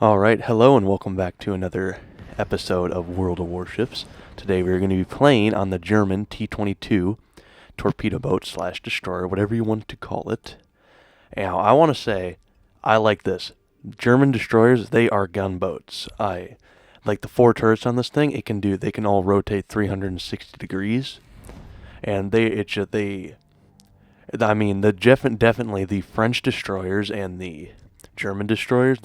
Alright, hello and welcome back to another episode of World of Warships. Today we're going to be playing on the German T-22 torpedo boat slash destroyer, whatever you want to call it. Now, I want to say, I like this. German destroyers, they are gunboats. I like the 4 turrets on this thing. They can all rotate 360 degrees, and definitely the French destroyers and the German destroyers,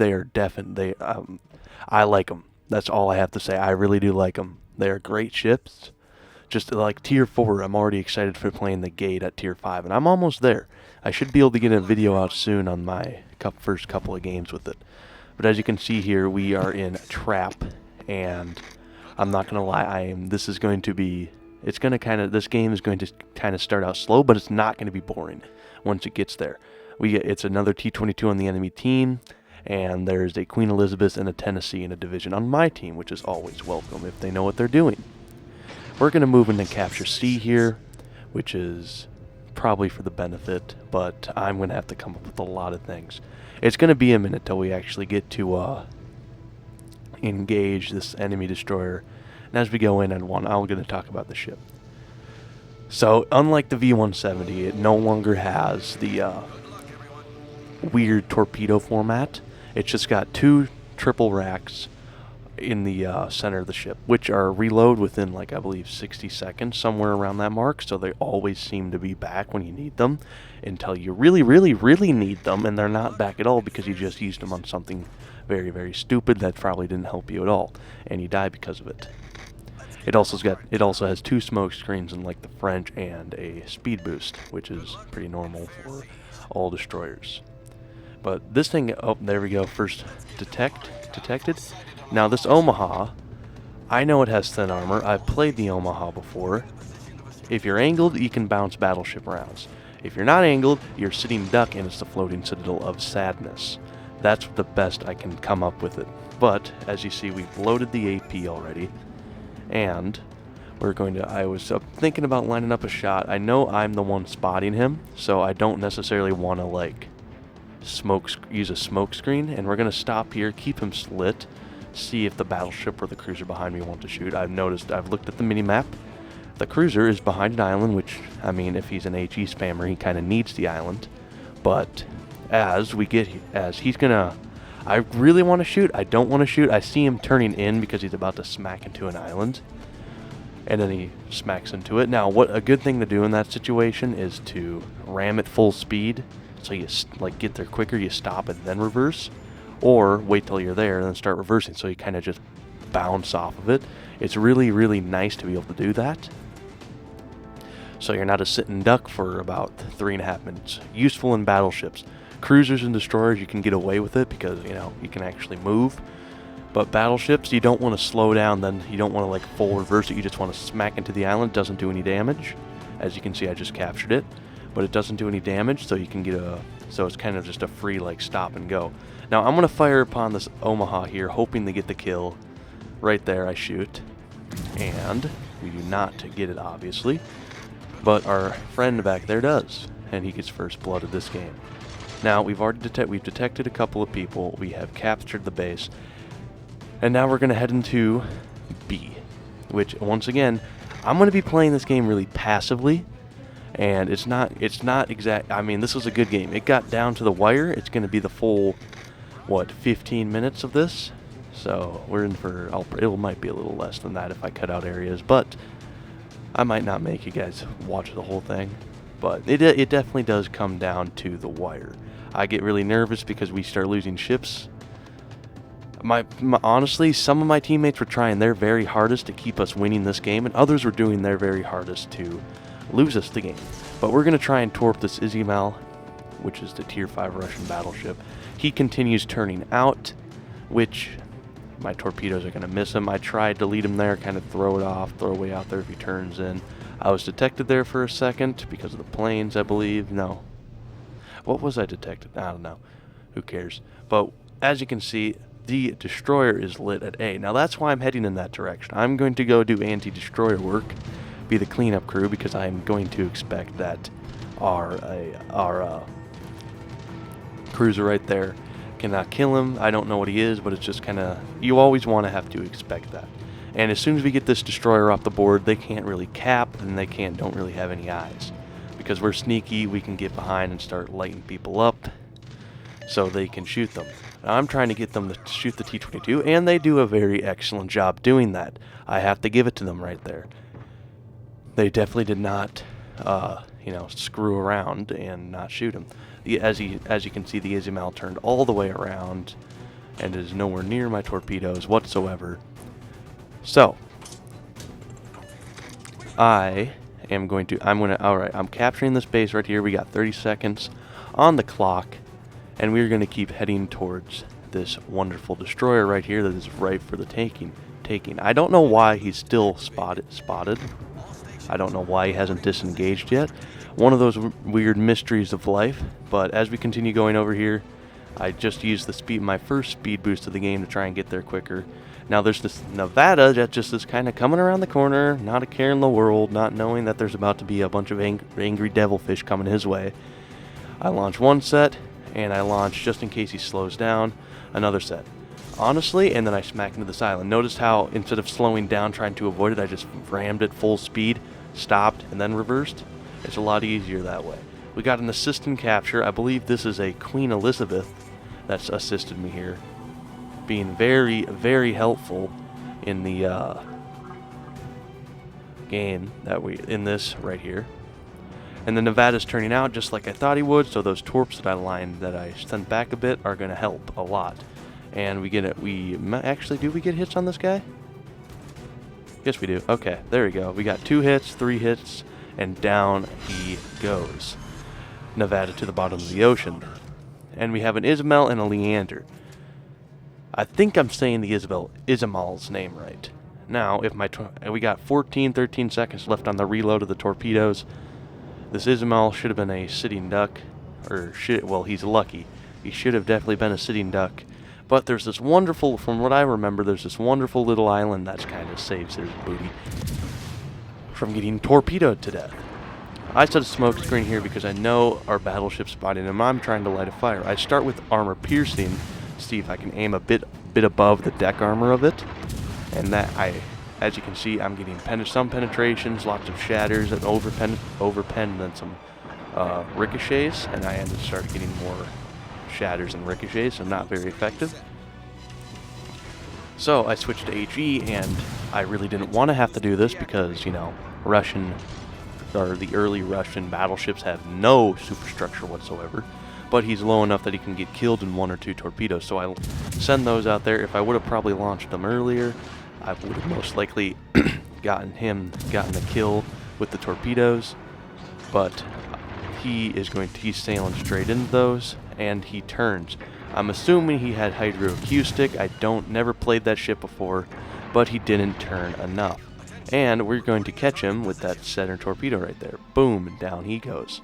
I like them. That's all I have to say. I really do like them. They are great ships. Just like Tier 4, I'm already excited for playing the Gate at Tier 5, and I'm almost there. I should be able to get a video out soon on my first couple of games with it. But as you can see here, we are in Trap, and I'm not gonna lie, this game is going to kind of start out slow, but it's not going to be boring once it gets there. It's another T-22 on the enemy team, and there's a Queen Elizabeth and a Tennessee in a division on my team, which is always welcome if they know what they're doing. We're going to move into Capture C here, which is probably for the benefit, but I'm going to have to come up with a lot of things. It's going to be a minute till we actually get to engage this enemy destroyer. And as we go in, I'm going to talk about the ship. So, unlike the V-170, it no longer has the weird torpedo format. It's just got 2 triple racks in the center of the ship, which are reload within, I believe, 60 seconds, somewhere around that mark. So they always seem to be back when you need them until you really, really, really need them, and they're not back at all because you just used them on something very, very stupid that probably didn't help you at all, and you die because of it. It also has 2 smoke screens unlike the French and a speed boost, which is pretty normal for all destroyers. But this thing, oh, there we go, first detected. Now this Omaha, I know it has thin armor. I've played the Omaha before. If you're angled, you can bounce battleship rounds. If you're not angled, you're sitting duck and it's the floating citadel of sadness. That's the best I can come up with it. But, as you see, we've loaded the AP already. And I was thinking about lining up a shot. I know I'm the one spotting him, so I don't necessarily want to use a smoke screen. And we're going to stop here, keep him lit, see if the battleship or the cruiser behind me want to shoot. I've looked at the mini-map. The cruiser is behind an island, which, I mean, if he's an HE spammer, he kind of needs the island. But I really want to shoot. I don't want to shoot. I see him turning in because he's about to smack into an island. And then he smacks into it. Now, what a good thing to do in that situation is to ram at full speed. So you get there quicker, you stop and then reverse. Or wait till you're there and then start reversing. So you kind of just bounce off of it. It's really, really nice to be able to do that. So you're not a sitting duck for about 3.5 minutes. Useful in battleships. Cruisers and destroyers, you can get away with it because, you can actually move. But battleships, you don't want to slow down, then you don't want to full reverse it. You just want to smack into the island. It doesn't do any damage. As you can see, I just captured it. But it doesn't do any damage, so you can so it's kind of just a free, stop and go. Now, I'm going to fire upon this Omaha here, hoping to get the kill. Right there, I shoot. And we do not get it, obviously. But our friend back there does. And he gets first blood of this game. Now, we've detected a couple of people. We have captured the base. And now we're going to head into B. Which, once again, I'm going to be playing this game really passively. And it's not exact. I mean, this was a good game. It got down to the wire. It's going to be the full, 15 minutes of this? So, we're in for, it might be a little less than that if I cut out areas. But I might not make you guys watch the whole thing. But it definitely does come down to the wire. I get really nervous because we start losing ships. Honestly, some of my teammates were trying their very hardest to keep us winning this game, and others were doing their very hardest to lose us the game. But we're going to try and torp this Izmail, which is the Tier 5 Russian battleship. He continues turning out, which my torpedoes are going to miss him. I tried to lead him there, kind of throw away out there if he turns in. I was detected there for a second because of the planes, I believe. No. What was I detected? I don't know. Who cares? But as you can see, the destroyer is lit at A. Now that's why I'm heading in that direction. I'm going to go do anti-destroyer work, be the cleanup crew, because I'm going to expect that our cruiser right there cannot kill him. I don't know what he is, but it's just kind of, you always want to have to expect that. And as soon as we get this destroyer off the board, they can't really cap, and they don't really have any eyes. Because we're sneaky, we can get behind and start lighting people up so they can shoot them. Now, I'm trying to get them to shoot the T-22, and they do a very excellent job doing that. I have to give it to them right there. They definitely did not, screw around and not shoot him. As you can see, the Ismail turned all the way around and is nowhere near my torpedoes whatsoever. So, I'm capturing this base right here. We got 30 seconds on the clock, and we're going to keep heading towards this wonderful destroyer right here that is ripe for the taking. I don't know why he's still spotted. I don't know why he hasn't disengaged yet. One of those weird mysteries of life. But as we continue going over here, I just used my first speed boost of the game to try and get there quicker. Now there's this Nevada that just is kind of coming around the corner, not a care in the world, not knowing that there's about to be a bunch of angry devilfish coming his way. I launch one set, and I launch, just in case he slows down, another set. Honestly, and then I smack into this island. Notice how instead of slowing down trying to avoid it, I just rammed it full speed, stopped, and then reversed. It's a lot easier that way. We got an assistant capture. I believe this is a Queen Elizabeth that's assisted me here, being very, very helpful in the game in this right here. And the Nevada's turning out just like I thought he would, so those torps that I sent back a bit are going to help a lot. And we get it. Do we get hits on this guy? Yes, we do. Okay, there we go. We got 2 hits, 3 hits, and down he goes. Nevada to the bottom of the ocean. And we have an Ismail and a Leander. I think I'm saying the Ismail's name right. Now, we got 13 seconds left on the reload of the torpedoes. This Ismail should have been a sitting duck, he's lucky. He should have definitely been a sitting duck. But there's this wonderful, from what I remember, there's this wonderful little island that's kind of saves his booty from getting torpedoed to death. I set a smoke screen here because I know our battleship's spotting him. I'm trying to light a fire. I start with armor piercing, see if I can aim a bit above the deck armor of it, and as you can see, I'm getting some penetrations, lots of shatters, and overpen, and then some ricochets, and I ended up starting getting more shatters and ricochets, so not very effective. So I switched to HE, and I really didn't want to have to do this because, the early Russian battleships have no superstructure whatsoever, but he's low enough that he can get killed in 1 or 2 torpedoes, so I send those out there. If I would have probably launched them earlier, I would have most likely gotten the kill with the torpedoes, but he's sailing straight into those, and he turns. I'm assuming he had hydroacoustic. I never played that ship before, but he didn't turn enough. And we're going to catch him with that center torpedo right there. Boom, and down he goes.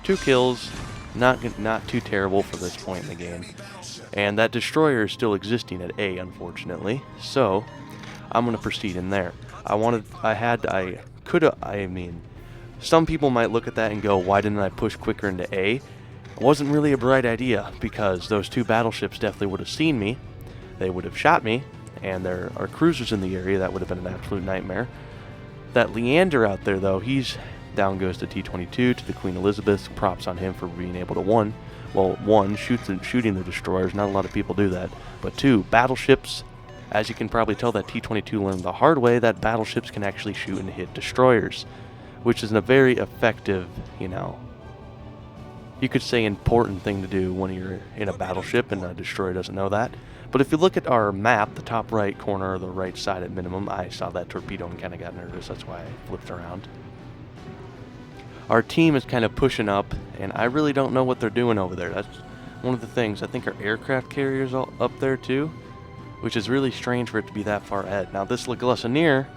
2 kills, not too terrible for this point in the game. And that destroyer is still existing at A, unfortunately. So I'm going to proceed in there. Some people might look at that and go, why didn't I push quicker into A? It wasn't really a bright idea, because those 2 battleships definitely would have seen me. They would have shot me, and there are cruisers in the area. That would have been an absolute nightmare. That Leander out there, though, down goes to T-22, to the Queen Elizabeth. Props on him for being able to, shooting the destroyers. Not a lot of people do that. But 2, battleships. As you can probably tell, that T-22 learned the hard way that battleships can actually shoot and hit destroyers, which is a very effective, you could say important thing to do when you're in a battleship and a destroyer doesn't know that. But if you look at our map, the top right corner or the right side at minimum, I saw that torpedo and kind of got nervous. That's why I flipped around. Our team is kind of pushing up, and I really don't know what they're doing over there. That's one of the things. I think our aircraft carrier's all up there too, which is really strange for it to be that far ahead. Now this Le Glissonier,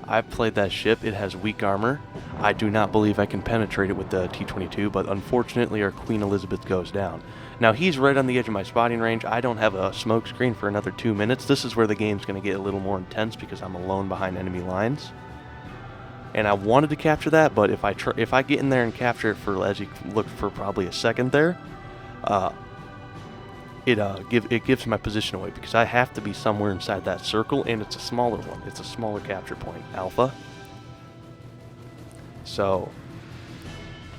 I've played that ship. It has weak armor. I do not believe I can penetrate it with the T-22, but unfortunately our Queen Elizabeth goes down. Now he's right on the edge of my spotting range. I don't have a smoke screen for another 2 minutes. This is where the game's going to get a little more intense because I'm alone behind enemy lines. And I wanted to capture that, but if I get in there and capture it as you look for probably a second there, it gives my position away because I have to be somewhere inside that circle, and it's a smaller one. It's a smaller capture point, Alpha. So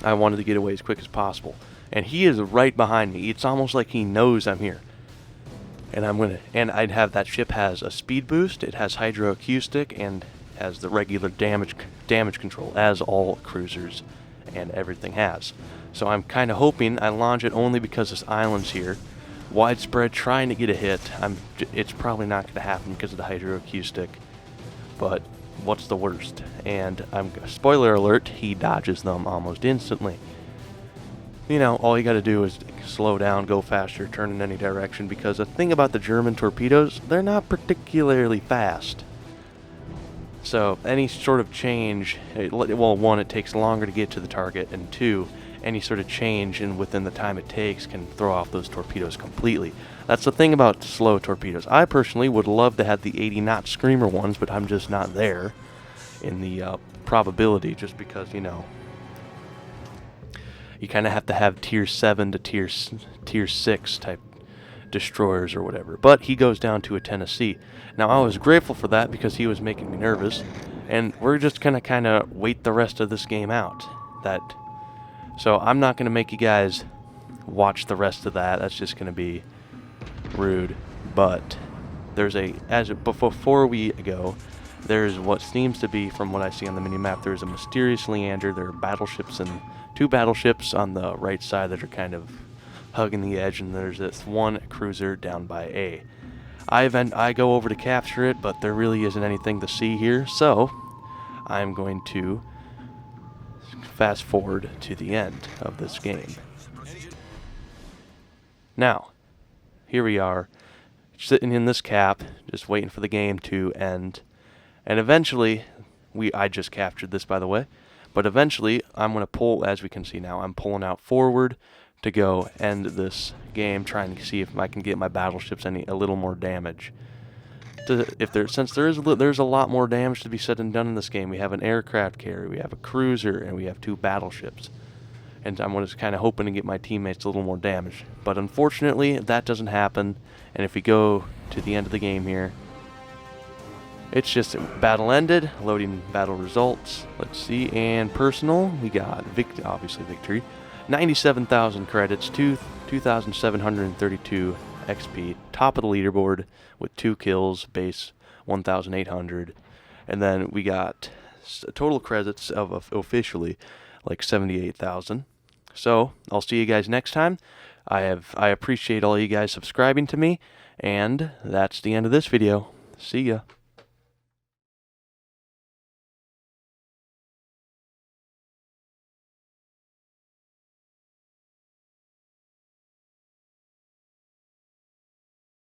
I wanted to get away as quick as possible, and he is right behind me. It's almost like he knows I'm here. And I'd have that ship has a speed boost, it has hydroacoustic, and has the regular damage control, as all cruisers and everything has. So I'm kind of hoping I launch it only because this island's here. Widespread, trying to get a hit. It's probably not going to happen because of the hydroacoustic, but what's the worst? And spoiler alert, he dodges them almost instantly. You know, all you got to do is slow down, go faster, turn in any direction, because the thing about the German torpedoes, they're not particularly fast. So any sort of change, well, one, it takes longer to get to the target, and two, any sort of change within the time it takes can throw off those torpedoes completely. That's the thing about slow torpedoes. I personally would love to have the 80-knot Screamer ones, but I'm just not there in the probability, just because, you know, you kind of have to have tier 7 to tier 6 type destroyers or whatever. But he goes down to a Tennessee. Now, I was grateful for that because he was making me nervous, and we're just going to kind of wait the rest of this game out. So I'm not going to make you guys watch the rest of that. That's just going to be rude. But before we go, there's what seems to be, from what I see on the mini-map, there's a mysterious Leander. There are battleships, and 2 battleships on the right side that are kind of hugging the edge, and there's this one cruiser down by A. I go over to capture it, but there really isn't anything to see here, so I'm going to fast forward to the end of this game. Now, here we are, sitting in this cap, just waiting for the game to end. And eventually, I just captured this, by the way, but eventually I'm going to pull, as we can see now, I'm pulling out forward to go end this game, trying to see if I can get my battleships a little more damage. Since there's a lot more damage to be said and done in this game. We have an aircraft carrier, we have a cruiser, and we have 2 battleships. And I'm just kind of hoping to get my teammates a little more damage. But unfortunately, that doesn't happen. And if we go to the end of the game here, it's just battle ended, loading battle results. Let's see, and personal, we got obviously victory. 97,000 credits, 2,732 XP, top of the leaderboard with 2 kills, base 1,800, and then we got total credits of officially like 78,000. So I'll see you guys next time. I appreciate all you guys subscribing to me, and that's the end of this video. See ya.